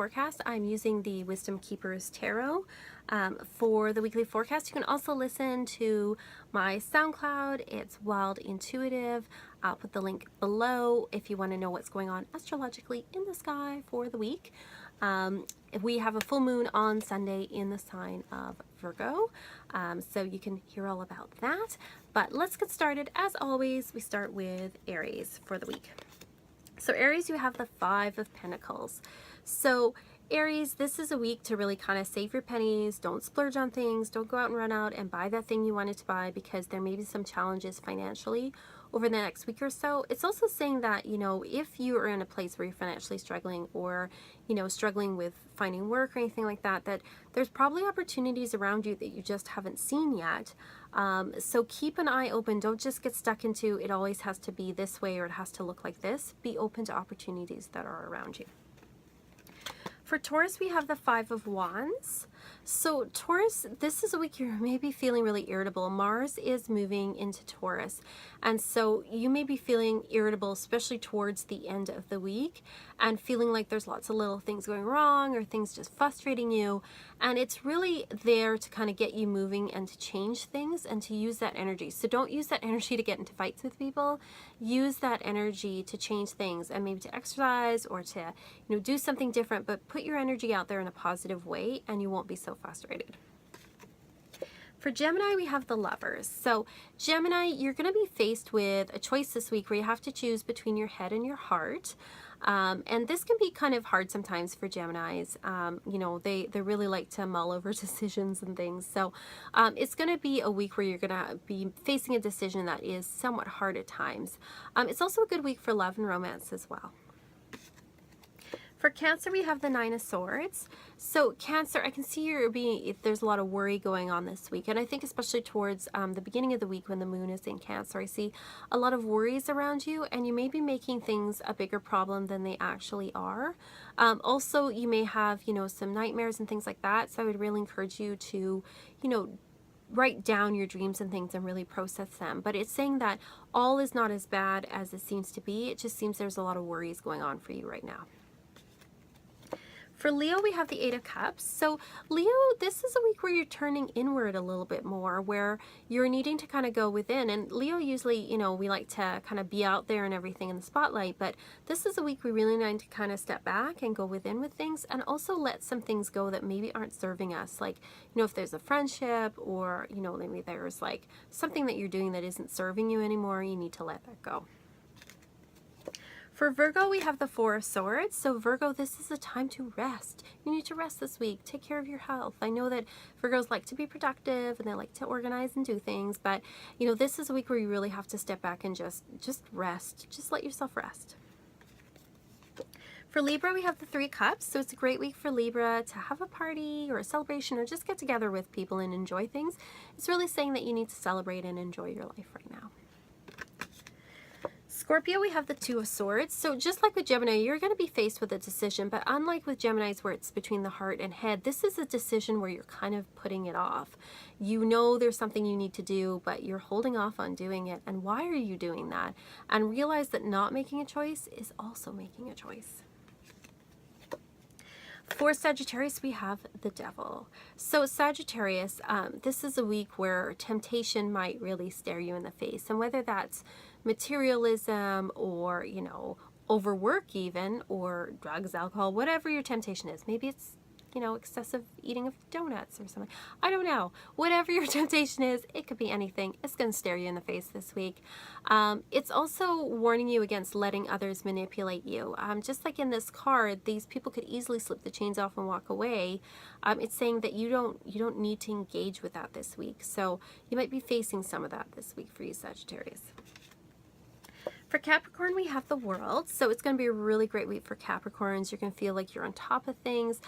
forecast, I'm using the Wisdom Keepers Tarot for the weekly forecast. You can also listen to my SoundCloud. It's Wild Intuitive. I'll put the link below if you want to know what's going on astrologically in the sky for the week. We have a full moon on Sunday in the sign of Virgo, so you can hear all about that. But let's get started. As always, we start with Aries for the week. So Aries, you have the Five of Pentacles. So Aries, this is a week to really kind of save your pennies. Don't splurge on things. Don't go out and run out and buy that thing you wanted to buy, because there may be some challenges financially over the next week or so. It's also saying that, you know, if you are in a place where you're financially struggling, or, you know, struggling with finding work or anything like that, that there's probably opportunities around you that you just haven't seen yet. So keep an eye open. Don't just get stuck into it always has to be this way or it has to look like this. Be open to opportunities that are around you. For Taurus, we have the Five of Wands. So Taurus, this is a week you're maybe feeling really irritable. Mars is moving into Taurus, and so you may be feeling irritable, especially towards the end of the week, and feeling like there's lots of little things going wrong or things just frustrating you. And it's really there to kind of get you moving and to change things and to use that energy. So don't use that energy to get into fights with people. Use that energy to change things, and maybe to exercise or to, you know, do something different, but put your energy out there in a positive way and you won't be so frustrated. For Gemini, we have the Lovers. So Gemini, you're going to be faced with a choice this week where you have to choose between your head and your heart. And this can be kind of hard sometimes for Geminis. You know, they really like to mull over decisions and things. So it's going to be a week where you're going to be facing a decision that is somewhat hard at times. It's also a good week for love and romance as well. For Cancer, we have the Nine of Swords. So Cancer, I can see there's a lot of worry going on this week. And I think especially towards the beginning of the week when the moon is in Cancer, I see a lot of worries around you, and you may be making things a bigger problem than they actually are. Also, you may have, you know, some nightmares and things like that. So I would really encourage you to, you know, write down your dreams and things and really process them. But it's saying that all is not as bad as it seems to be. It just seems there's a lot of worries going on for you right now. For Leo, we have the Eight of Cups. So Leo, this is a week where you're turning inward a little bit more, where you're needing to kind of go within. And Leo, usually, you know, we like to kind of be out there and everything in the spotlight, but this is a week we really need to kind of step back and go within with things, and also let some things go that maybe aren't serving us. Like, you know, if there's a friendship, or, you know, maybe there's like something that you're doing that isn't serving you anymore, you need to let that go. For Virgo, we have the Four of Swords. So Virgo, this is a time to rest. You need to rest this week. Take care of your health. I know that Virgos like to be productive and they like to organize and do things, but, you know, this is a week where you really have to step back and just rest. Just let yourself rest. For Libra, we have the Three Cups. So it's a great week for Libra to have a party or a celebration, or just get together with people and enjoy things. It's really saying that you need to celebrate and enjoy your life right now. Scorpio, we have the Two of Swords. So just like with Gemini, you're going to be faced with a decision, but unlike with Geminis where it's between the heart and head, this is a decision where you're kind of putting it off. You know there's something you need to do, but you're holding off on doing it. And why are you doing that? And realize that not making a choice is also making a choice. For Sagittarius, we have the Devil. So Sagittarius, this is a week where temptation might really stare you in the face. And whether that's materialism or, you know, overwork even, or drugs, alcohol, whatever your temptation is. Maybe it's, you know, excessive eating of donuts or something. I don't know. Whatever your temptation is, it could be anything. It's going to stare you in the face this week. It's also warning you against letting others manipulate you. Just like in this card, these people could easily slip the chains off and walk away. It's saying that you don't need to engage with that this week. So you might be facing some of that this week for you, Sagittarius. For Capricorn, we have the World. So it's going to be a really great week for Capricorns. You're going to feel like you're on top of things.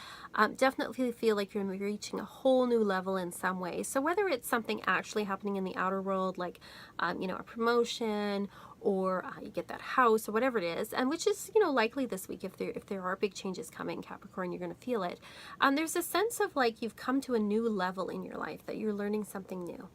Definitely feel like you're reaching a whole new level in some way. So whether it's something actually happening in the outer world, like, you know, a promotion, or you get that house, or whatever it is, and which is, you know, likely this week. If there are big changes coming, Capricorn, you're going to feel it. There's a sense of like you've come to a new level in your life, that you're learning something new.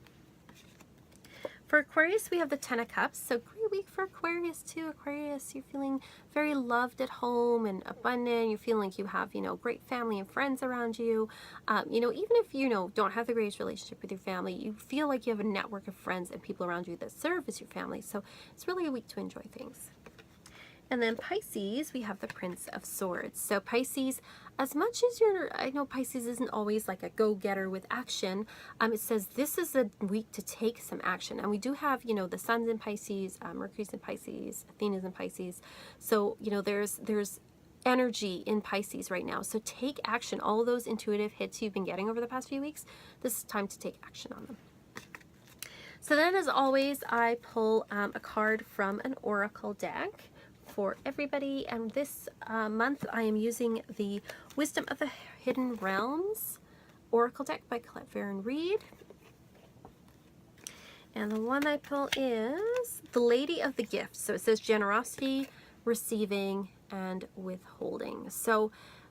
For Aquarius, we have the Ten of Cups. So great week for Aquarius too. Aquarius, you're feeling very loved at home and abundant. You're feeling like you have, great family and friends around you. Even if you don't have the greatest relationship with your family, you feel like you have a network of friends and people around you that serve as your family. So it's really a week to enjoy things. And then Pisces, we have the Prince of Swords. So Pisces, as much as I know Pisces isn't always like a go-getter with action, it says this is a week to take some action. And we do have, the Sun's in Pisces, Mercury's in Pisces, Athena's in Pisces. So, there's energy in Pisces right now. So take action. All of those intuitive hits you've been getting over the past few weeks, this is time to take action on them. So then, as always, I pull a card from an oracle deck for everybody, and this month I am using the Wisdom of the Hidden Realms Oracle deck by Colette Farron Reed. And the one I pull is the Lady of the Gifts. So it says generosity, receiving, and withholding. So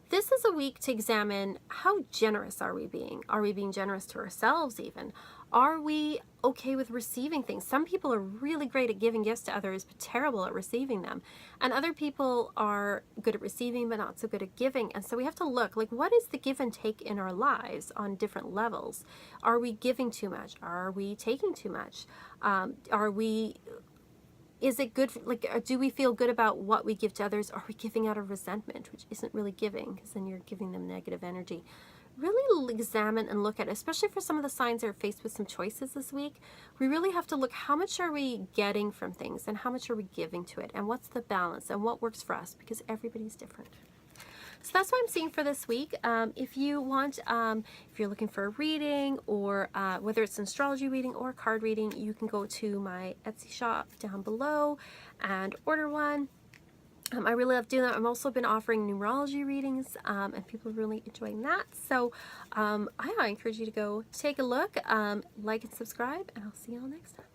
this is a week to examine how generous are we being? Are we being generous to ourselves even? Are we okay with receiving things? Some people are really great at giving gifts to others, but terrible at receiving them. And other people are good at receiving, but not so good at giving. And so we have to look, like, what is the give and take in our lives on different levels? Are we giving too much? Are we taking too much? Is it good, do we feel good about what we give to others? Are we giving out of resentment, which isn't really giving, because then you're giving them negative energy? Really examine and look at it, especially for some of the signs that are faced with some choices this week. We really have to look, how much are we getting from things and how much are we giving to it, and what's the balance and what works for us, because everybody's different. So that's what I'm seeing for this week. If you want, if you're looking for a reading, or whether it's an astrology reading or a card reading, you can go to my Etsy shop down below and order one. I really love doing that. I've also been offering numerology readings, and people are really enjoying that. So I encourage you to go take a look, like and subscribe, and I'll see you all next time.